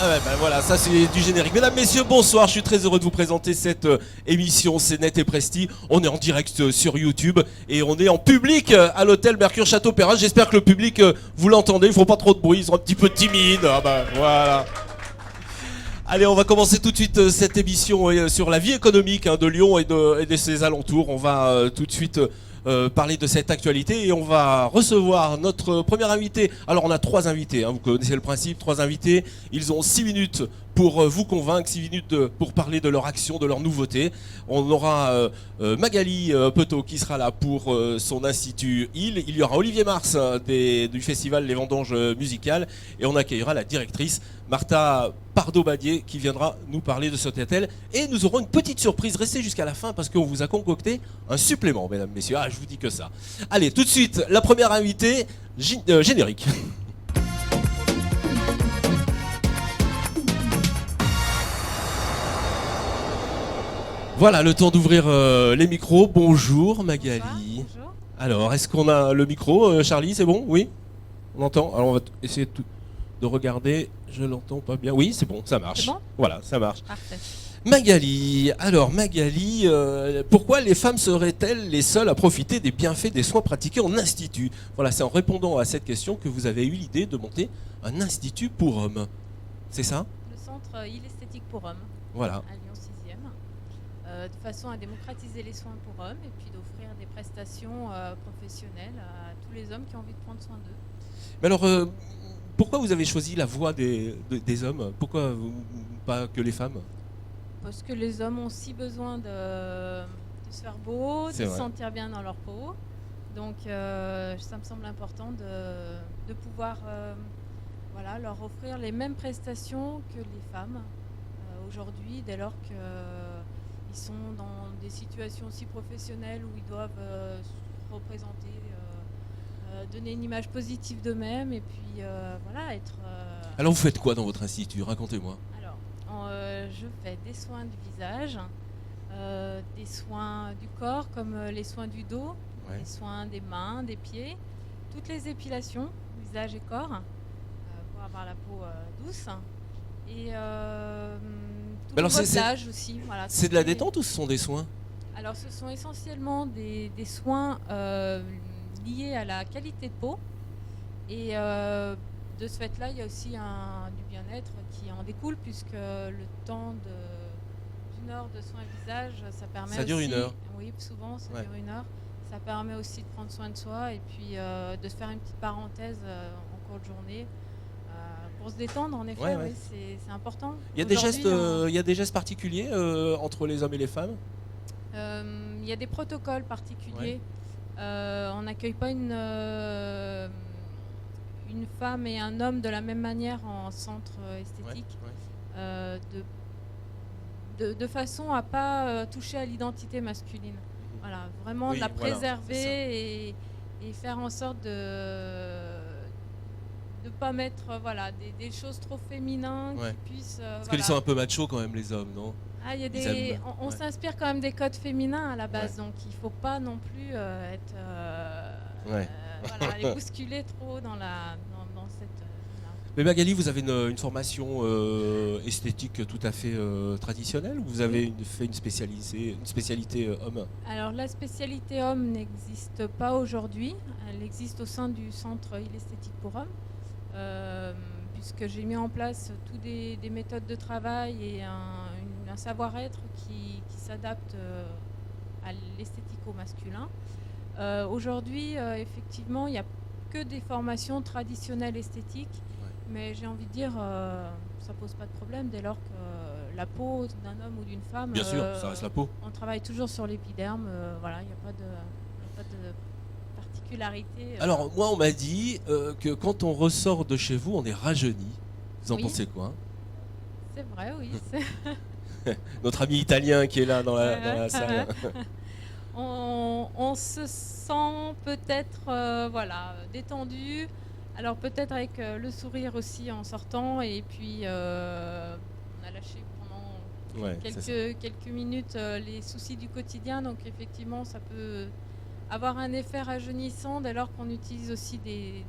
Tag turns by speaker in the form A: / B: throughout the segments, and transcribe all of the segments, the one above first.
A: Ah ouais, bah voilà, ça c'est du générique. Mesdames, messieurs, bonsoir. Je suis très heureux de vous présenter cette émission C'est Net et Presti. On est en direct sur YouTube et on est en public à l'hôtel Mercure Château Perrin. J'espère que le public, vous l'entendez. Ils font pas trop de bruit, ils sont un petit peu timides. Ah bah voilà. Allez, on va commencer tout de suite cette émission sur la vie économique de Lyon et de ses alentours. On va tout de suite parler de cette actualité et on va recevoir notre premier invité. Alors on a trois invités, vous connaissez le principe, trois invités. Ils ont 6 minutes pour vous convaincre, 6 minutes pour parler de leur action, de leur nouveauté. On aura Magali Petot qui sera là pour son institut IL. Il y aura Olivier Mars du festival Les Vendanges Musicales et on accueillera la directrice Martha Pardo-Badier qui viendra nous parler de ce hôtel. Et nous aurons une petite surprise. Restez jusqu'à la fin parce qu'on vous a concocté un supplément, mesdames, messieurs. Ah, je vous dis que ça. Allez, tout de suite, la première invitée, générique. Voilà, le temps d'ouvrir les micros. Bonjour Magali.
B: Bonjour.
A: Alors, est-ce qu'on a le micro, Charlie? C'est bon? Oui? On entend? Alors, on va essayer de regarder. Je l'entends pas bien. Oui, c'est bon, ça marche.
B: C'est bon?
A: Voilà, ça marche.
B: Parfait.
A: Magali, alors Magali, pourquoi les femmes seraient-elles les seules à profiter des bienfaits des soins pratiqués en institut? Voilà, c'est en répondant à cette question que vous avez eu l'idée de monter un institut pour hommes. C'est ça?
B: Le centre IL Esthétique pour hommes,
A: Voilà.
B: à Lyon 6e, de façon à démocratiser les soins pour hommes et puis d'offrir des prestations professionnelles à tous les hommes qui ont envie de prendre soin d'eux.
A: Mais alors, pourquoi vous avez choisi la voie des hommes? Pourquoi pas que les femmes?
B: Parce que les hommes ont aussi besoin de se faire beau, de
A: C'est
B: se
A: vrai.
B: sentir bien dans leur peau. Donc ça me semble important de pouvoir voilà, leur offrir les mêmes prestations que les femmes aujourd'hui, dès lors qu'ils sont dans des situations aussi professionnelles où ils doivent se représenter, donner une image positive d'eux-mêmes et puis voilà, être...
A: Alors vous faites quoi dans votre institut? Racontez-moi.
B: Alors, je fais des soins du visage, des soins du corps comme les soins du dos,
A: Ouais.
B: les soins des mains, des pieds, toutes les épilations, visage et corps, pour avoir la peau douce. Et tout le
A: Alors, c'est
B: bottage aussi. Voilà,
A: de la détente ou ce sont des soins?
B: Alors ce sont essentiellement des soins liés à la qualité de peau. Et de ce fait-là, il y a aussi du bien-être qui en découle, puisque le temps d'une heure de soins visage, ça permet
A: Ça dure
B: aussi,
A: une heure.
B: Oui, souvent ça
A: Ouais.
B: dure une heure. Ça permet aussi de prendre soin de soi et puis de se faire une petite parenthèse en cours de journée pour se détendre. En effet,
A: Ouais, ouais.
B: oui, c'est important.
A: Il y a des
B: Aujourd'hui,
A: gestes, il y a des gestes particuliers entre les hommes et les femmes?
B: il y a des protocoles particuliers. On n'accueille pas une femme et un homme de la même manière en centre esthétique, de façon à pas toucher à l'identité masculine. Voilà, vraiment
A: Oui,
B: de la
A: voilà,
B: préserver et faire en sorte de pas mettre des choses trop féminines
A: Ouais.
B: qui puissent...
A: Parce qu'ils sont un peu machos quand même, les hommes, non?
B: Il y a
A: Ils
B: des...
A: aiment,
B: On
A: ouais.
B: s'inspire quand même des codes féminins à la base,
A: Ouais.
B: donc il ne faut pas non plus être...
A: Ouais.
B: les bousculer trop dans cette...
A: Mais Magali, vous avez une formation esthétique tout à fait traditionnelle ou vous avez fait une spécialité homme?
B: Alors la spécialité homme n'existe pas aujourd'hui. Elle existe au sein du centre IL Esthétique pour hommes, puisque j'ai mis en place toutes des méthodes de travail et un savoir-être qui s'adapte à l'esthétique au masculin. Aujourd'hui, effectivement, il n'y a que des formations traditionnelles esthétiques, mais j'ai envie de dire, ça pose pas de problème dès lors que la peau d'un homme ou d'une femme...
A: Bien sûr, ça reste la peau.
B: On travaille toujours sur l'épiderme, voilà, il n'y a pas de particularité.
A: Alors moi on m'a dit que quand on ressort de chez vous, on est rajeuni. Vous en
B: Oui.
A: pensez quoi?
B: C'est vrai, oui.
A: Notre ami italien qui est là dans la salle.
B: On se sent peut-être détendu. Alors peut-être avec le sourire aussi en sortant et puis on a lâché pendant
A: Ouais, c'est ça.
B: quelques minutes les soucis du quotidien. Donc effectivement ça peut avoir un effet rajeunissant dès lors qu'on utilise aussi des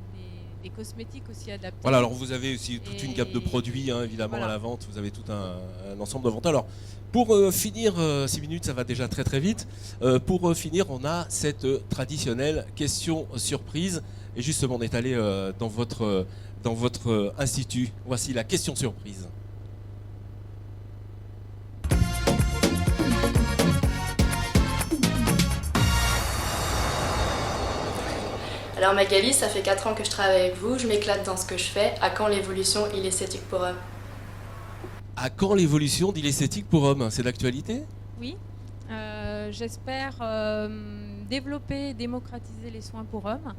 B: des cosmétiques aussi adaptés.
A: Voilà, alors vous avez aussi toute une gamme de
B: Et
A: produits, hein, évidemment,
B: voilà.
A: à la vente. Vous avez tout un ensemble de ventes. Alors, pour finir, 6 minutes, ça va déjà très très vite. Pour finir, on a cette traditionnelle question surprise. Et justement, on est allé dans votre institut. Voici la question surprise.
C: Alors Magali, ça fait 4 ans que je travaille avec vous, je m'éclate dans ce que je fais. À quand l'évolution illesthétique pour hommes?
A: À quand l'évolution d'Illesthétique pour hommes? C'est d'actualité?
B: Oui, j'espère développer et démocratiser les soins pour hommes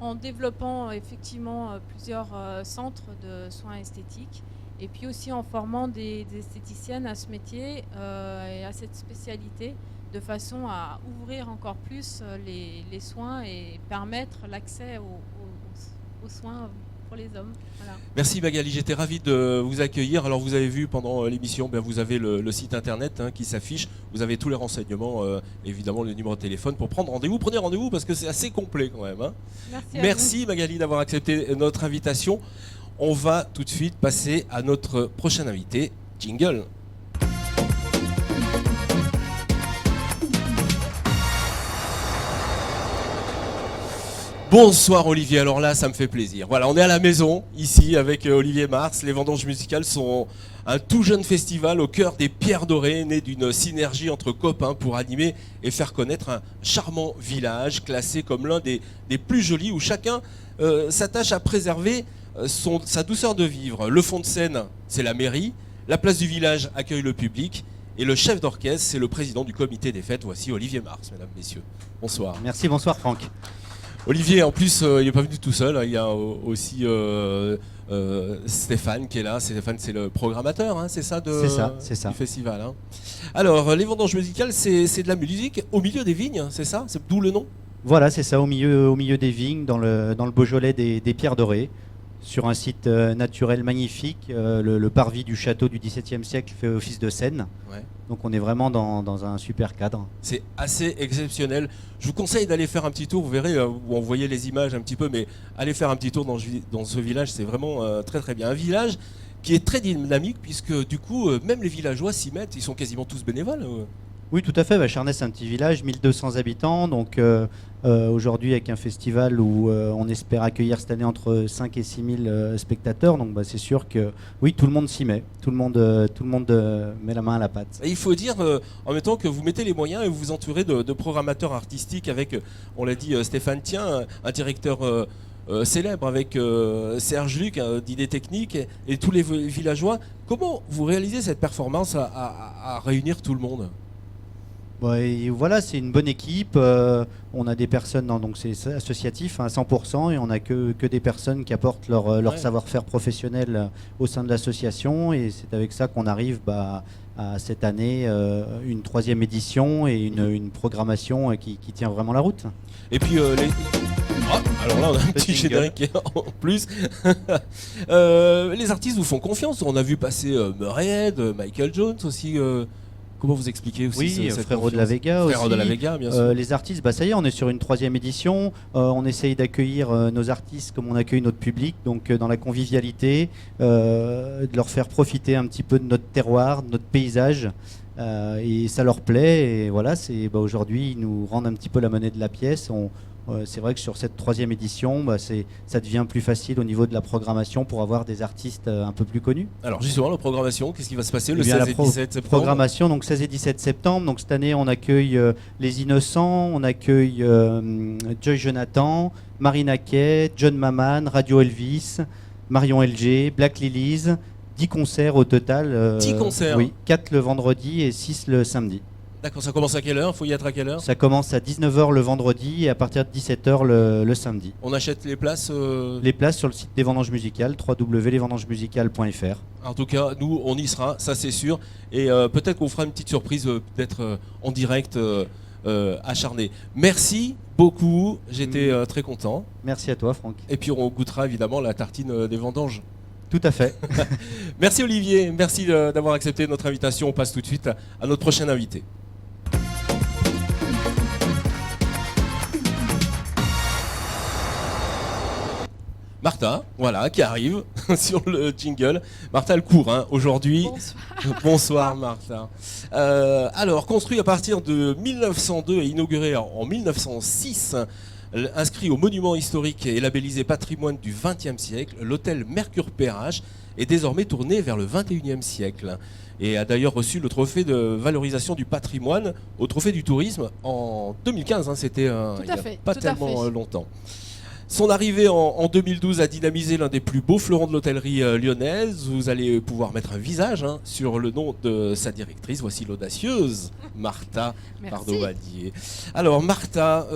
B: en développant effectivement plusieurs centres de soins esthétiques et puis aussi en formant des esthéticiennes à ce métier et à cette spécialité de façon à ouvrir encore plus les soins et permettre l'accès aux soins pour les hommes. Voilà.
A: Merci Magali, j'étais ravi de vous accueillir. Alors vous avez vu pendant l'émission, vous avez le site internet qui s'affiche, vous avez tous les renseignements, évidemment le numéro de téléphone pour prendre rendez-vous. Prenez rendez-vous parce que c'est assez complet quand même. Hein. Merci Magali d'avoir accepté notre invitation. On va tout de suite passer à notre prochain invité, Jingle. Bonsoir Olivier, alors là ça me fait plaisir. Voilà, on est à la maison ici avec Olivier Mars. Les Vendanges musicales sont un tout jeune festival au cœur des Pierres Dorées, né d'une synergie entre copains pour animer et faire connaître un charmant village classé comme l'un des plus jolis où chacun s'attache à préserver sa douceur de vivre. Le fond de scène, c'est la mairie, la place du village accueille le public et le chef d'orchestre, c'est le président du comité des fêtes. Voici Olivier Mars, mesdames, messieurs. Bonsoir.
D: Merci, bonsoir Franck.
A: Olivier, en plus, il n'est pas venu tout seul. Il y a aussi Stéphane qui est là. Stéphane, c'est le programmateur, hein, c'est ça,
D: c'est ça.
A: du festival. Hein. Alors, les Vendanges musicales, c'est de la musique au milieu des vignes, c'est ça? C'est d'où le nom?
D: Voilà, c'est ça, au milieu des vignes, dans le Beaujolais des Pierres Dorées, sur un site naturel magnifique. Le parvis du château du XVIIe siècle fait office de scène.
A: Ouais.
D: Donc on est vraiment dans un super cadre.
A: C'est assez exceptionnel. Je vous conseille d'aller faire un petit tour. Vous verrez, où on voyait les images un petit peu, mais allez faire un petit tour dans ce village. C'est vraiment très très bien. Un village qui est très dynamique puisque du coup, même les villageois s'y mettent. Ils sont quasiment tous bénévoles.
D: Oui, tout à fait. Charnay, c'est un petit village, 1200 habitants. Donc aujourd'hui, avec un festival où on espère accueillir cette année entre 5 et 6 000 spectateurs. Donc c'est sûr que oui, tout le monde s'y met. Tout le monde met la main à la pâte.
A: Et il faut dire en même temps que vous mettez les moyens et vous vous entourez de programmateurs artistiques avec, on l'a dit, Stéphane Tien, un directeur célèbre avec Serge Luc d'Idées Techniques et tous les villageois. Comment vous réalisez cette performance à réunir tout le monde?
D: Et voilà, c'est une bonne équipe. On a des personnes, donc c'est associatif à 100%, et on n'a que des personnes qui apportent leur savoir-faire professionnel au sein de l'association. Et c'est avec ça qu'on arrive à cette année une 3e édition et une programmation qui tient vraiment la route.
A: Et puis alors là on a un petit générique en plus. Les artistes vous font confiance. On a vu passer Murray, Michael Jones aussi. Comment vous expliquez aussi cette
D: Frérot de la Vega aussi.
A: Frérot de la Vega, bien sûr.
D: Les artistes, ça y est, on est sur une 3e édition. On essaye d'accueillir nos artistes comme on accueille notre public, donc dans la convivialité, de leur faire profiter un petit peu de notre terroir, de notre paysage. Et ça leur plaît. Et voilà, aujourd'hui, ils nous rendent un petit peu la monnaie de la pièce. C'est vrai que sur cette 3e édition, ça devient plus facile au niveau de la programmation pour avoir des artistes un peu plus connus.
A: Alors justement, la programmation, qu'est-ce qui va se passer le 16 et 17 septembre?
D: Programmation, donc 16 et 17 septembre. Donc cette année, on accueille Les Innocents, on accueille Joy Jonathan, Marina Kaye, John Maman, Radio Elvis, Marion LG, Black Lilies. 10 concerts au total.
A: 10 concerts?
D: Oui, 4 le vendredi et 6 le samedi.
A: D'accord, ça commence à quelle heure? Il faut y être à quelle heure?
D: Ça commence à 19h le vendredi et à partir de 17h le samedi.
A: On achète les places
D: Les places sur le site des Vendanges Musicales, www.lesvendangesmusicales.fr.
A: En tout cas, nous, on y sera, ça c'est sûr. Et peut-être qu'on fera une petite surprise, peut-être en direct à Charnay. Merci beaucoup, j'étais très content.
D: Merci à toi, Franck.
A: Et puis on goûtera évidemment la tartine des vendanges.
D: Tout à fait.
A: Merci Olivier, merci d'avoir accepté notre invitation. On passe tout de suite à notre prochain invité. Martha, voilà, qui arrive sur le jingle. Martha, elle court aujourd'hui.
E: Bonsoir.
A: Bonsoir Martha. Alors, construit à partir de 1902 et inauguré en 1906, inscrit au monument historique et labellisé patrimoine du XXe siècle, l'hôtel Mercure Perrache est désormais tourné vers le XXIe siècle et a d'ailleurs reçu le trophée de valorisation du patrimoine au trophée du tourisme en 2015. C'était il n'y a pas tellement longtemps. Son arrivée en 2012 a dynamisé l'un des plus beaux fleurons de l'hôtellerie lyonnaise. Vous allez pouvoir mettre un visage sur le nom de sa directrice. Voici l'audacieuse Martha Bardot-Vallier. Alors Martha,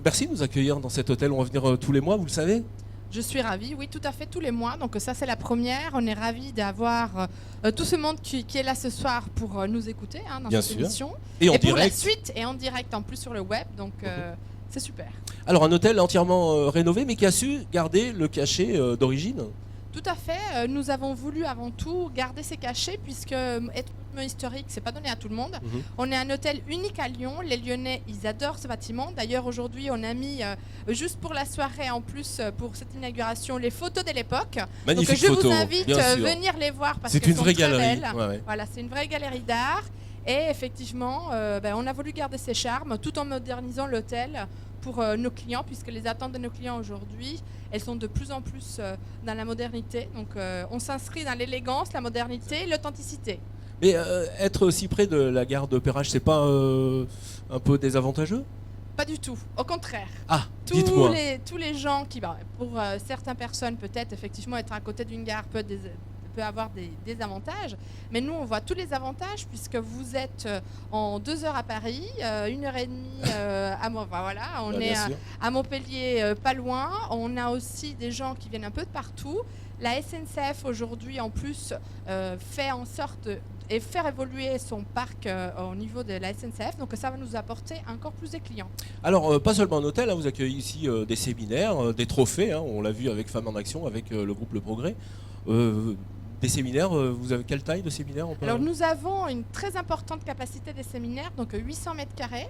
A: merci de nous accueillir dans cet hôtel. On va venir tous les mois, vous le savez ?
E: Je suis ravie, oui, tout à fait, tous les mois. Donc ça, c'est la première. On est ravis d'avoir tout ce monde qui est là ce soir pour nous écouter dans
A: Bien
E: cette
A: sûr.
E: émission.
A: Et en
E: pour
A: direct.
E: la suite, et en direct en plus sur le web. Donc c'est super.
A: Alors un hôtel entièrement rénové, mais qui a su garder le cachet d'origine.
E: Tout à fait. Nous avons voulu avant tout garder ces cachets puisque être historique, c'est pas donné à tout le monde. On est un hôtel unique à Lyon. Les Lyonnais, ils adorent ce bâtiment. D'ailleurs, aujourd'hui, on a mis juste pour la soirée, en plus pour cette inauguration, les photos de l'époque.
A: Magnifique
E: Donc, je
A: photo,
E: vous invite
A: bien sûr.
E: venir les voir parce
A: C'est
E: qu'elles
A: une
E: sont
A: vraie
E: très
A: galerie.
E: belles.
A: Ouais.
E: Voilà, c'est une vraie galerie d'art. Et effectivement, on a voulu garder ses charmes tout en modernisant l'hôtel pour nos clients, puisque les attentes de nos clients aujourd'hui, elles sont de plus en plus dans la modernité. Donc on s'inscrit dans l'élégance, la modernité, l'authenticité.
A: Mais être aussi près de la gare de Perrache, c'est pas un peu désavantageux ?
E: Pas du tout, au contraire.
A: Ah, dites-moi.
E: Tous les gens qui, pour certaines personnes, peut-être effectivement être à côté d'une gare peut avoir des avantages, mais nous on voit tous les avantages puisque vous êtes en 2 heures à Paris, 1h30 on est à Montpellier, pas loin. On a aussi des gens qui viennent un peu de partout. La SNCF aujourd'hui en plus fait en sorte et faire évoluer son parc au niveau de la SNCF, donc ça va nous apporter encore plus de clients.
A: Alors, pas seulement un hôtel, vous accueillez ici des séminaires, des trophées, on l'a vu avec Femmes en Action, avec le groupe Le Progrès. Des séminaires, vous avez quelle taille de séminaire ?
E: Alors nous avons une très importante capacité des séminaires, donc 800 mètres carrés,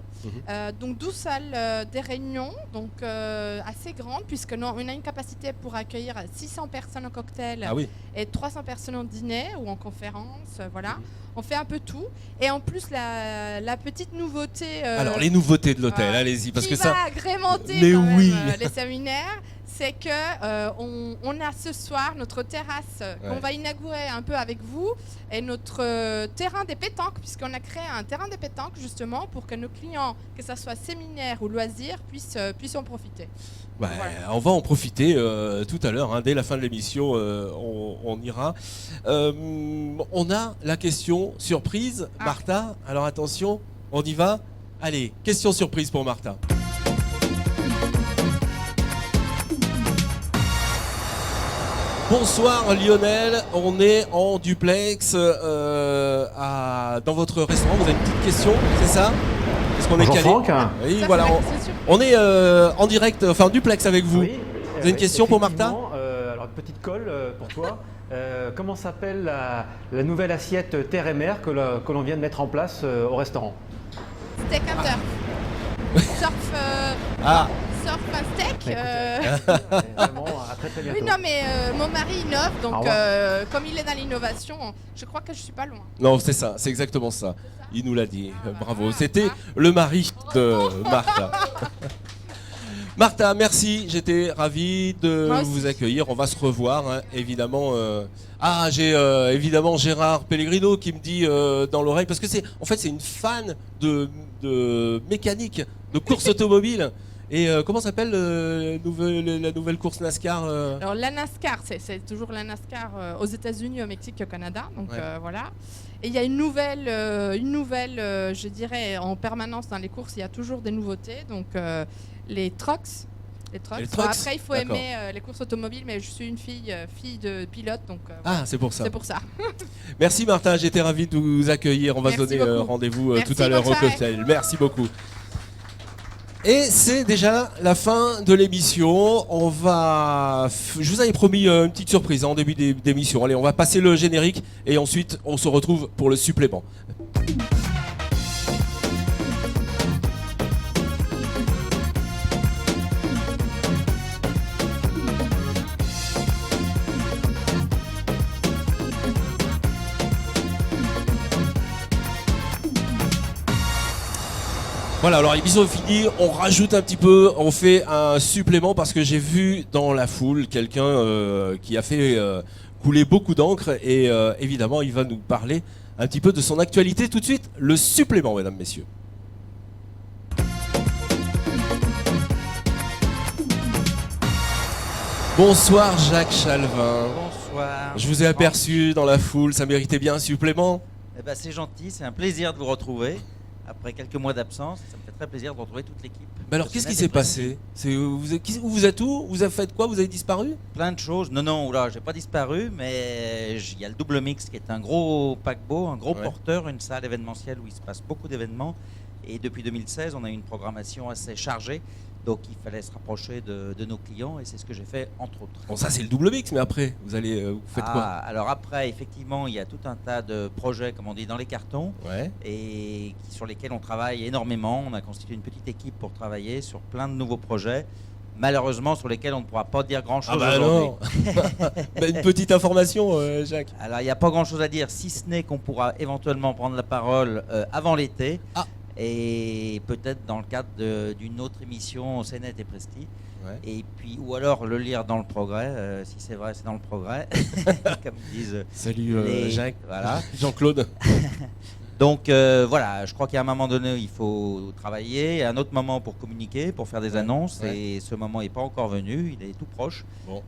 E: donc 12 salles des réunions, donc assez grandes, puisque on a une capacité pour accueillir 600 personnes en cocktail et 300 personnes en dîner ou en conférence, voilà. On fait un peu tout. Et en plus, la petite nouveauté...
A: Alors les nouveautés de l'hôtel, allez-y, parce
E: qui
A: que ça...
E: va agrémenter
A: Mais
E: quand
A: oui.
E: même, les séminaires, c'est que on a ce soir notre terrasse qu'on va inaugurer un peu avec vous et notre terrain des pétanques, puisqu'on a créé un terrain des pétanques justement pour que nos clients, que ce soit séminaire ou loisirs, puissent en profiter.
A: Voilà. On va en profiter tout à l'heure, dès la fin de l'émission, on ira. On a la question surprise, Martha. Alors attention, on y va. Allez, question surprise pour Martha. Bonsoir Lionel, on est en duplex dans votre restaurant. Vous avez une petite question, c'est ça ? Est-ce qu'on est calé ?
F: Franck.
A: Oui, voilà. On est en direct, enfin en duplex avec vous.
F: Oui,
A: vous avez une question pour Martha ?
F: Alors une petite colle pour toi. Comment s'appelle la nouvelle assiette terre et mer que l'on vient de mettre en place au restaurant ?
E: Steak Hunter. Surf un steak.
F: Vraiment, à très très bientôt.
E: Oui, non, mais mon mari innove, donc comme il est dans l'innovation, je crois que je suis pas loin.
A: Non, c'est ça, c'est exactement ça. Il nous l'a dit. Bravo. C'était le mari de Martha. Martha, merci. J'étais ravi de vous accueillir. On va se revoir, évidemment. J'ai évidemment Gérard Pellegrino qui me dit dans l'oreille, parce que c'est une fan de mécanique, de course automobile. Et comment s'appelle la nouvelle course NASCAR
E: Alors la NASCAR, c'est toujours la NASCAR aux États-Unis, au Mexique et au Canada. Donc voilà. Et il y a une nouvelle, je dirais, en permanence dans les courses, il y a toujours des nouveautés. Donc les trucks. Après, il faut aimer les courses automobiles, mais je suis une fille de pilote, donc
A: c'est pour ça.
E: C'est pour ça.
A: Merci Martha, j'étais ravi de vous accueillir. On va se donner rendez-vous tout à l'heure au cocktail. Merci beaucoup. Et c'est déjà la fin de l'émission. Je vous avais promis une petite surprise en début d'émission. Allez, on va passer le générique et ensuite on se retrouve pour le supplément. Voilà, alors l'émission est finie, on rajoute un petit peu, on fait un supplément parce que j'ai vu dans la foule quelqu'un qui a fait couler beaucoup d'encre et évidemment il va nous parler un petit peu de son actualité. Tout de suite, le supplément, mesdames, messieurs. Bonsoir Jacques Chalvin.
G: Bonsoir.
A: Je vous ai aperçu dans la foule, ça méritait bien un supplément.
G: Eh ben, c'est gentil, c'est un plaisir de vous retrouver. Après quelques mois d'absence, ça me fait très plaisir de retrouver toute l'équipe.
A: Mais alors qu'est-ce qui s'est passé? Vous êtes où? Vous avez fait quoi? Vous avez disparu?
G: Plein de choses. Non, oula, j'ai pas disparu, mais il y a le Double Mix qui est un gros paquebot, un gros porteur, une salle événementielle où il se passe beaucoup d'événements. Et depuis 2016, on a une programmation assez chargée. Donc il fallait se rapprocher de nos clients et c'est ce que j'ai fait entre autres.
A: Bon, ça c'est le double mix, mais après, vous faites quoi?
G: Alors après, effectivement, il y a tout un tas de projets, comme on dit, dans les cartons et sur lesquels on travaille énormément. On a constitué une petite équipe pour travailler sur plein de nouveaux projets. Malheureusement, sur lesquels on ne pourra pas dire grand-chose aujourd'hui.
A: Une petite information, Jacques.
G: Alors il n'y a pas grand-chose à dire, si ce n'est qu'on pourra éventuellement prendre la parole avant l'été. Et peut-être dans le cadre d'une autre émission CNET et Presti. Et puis, ou alors le lire dans le Progrès, si c'est vrai, c'est dans le Progrès, comme disent.
A: Salut Jacques,
G: voilà.
A: Jean-Claude.
G: Donc voilà, je crois qu'à un moment donné, il faut travailler, à un autre moment pour communiquer, pour faire des annonces, et ce moment n'est pas encore venu, il est tout proche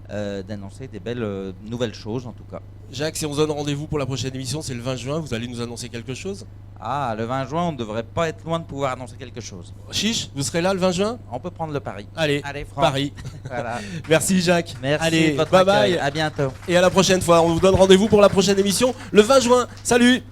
G: d'annoncer des belles nouvelles choses en tout cas.
A: Jacques, si on se donne rendez-vous pour la prochaine émission, c'est le 20 juin, vous allez nous annoncer quelque chose?
G: Ah, le 20 juin, on ne devrait pas être loin de pouvoir annoncer quelque chose.
A: Chiche, vous serez là le 20 juin?
G: On peut prendre le pari.
A: Allez
G: Franck.
A: Paris.
G: Voilà.
A: Merci Jacques.
G: Merci
A: allez,
G: de votre
A: bye
G: accueil.
A: bye.
G: À bientôt.
A: Et à la prochaine fois, on vous donne rendez-vous pour la prochaine émission le 20 juin. Salut!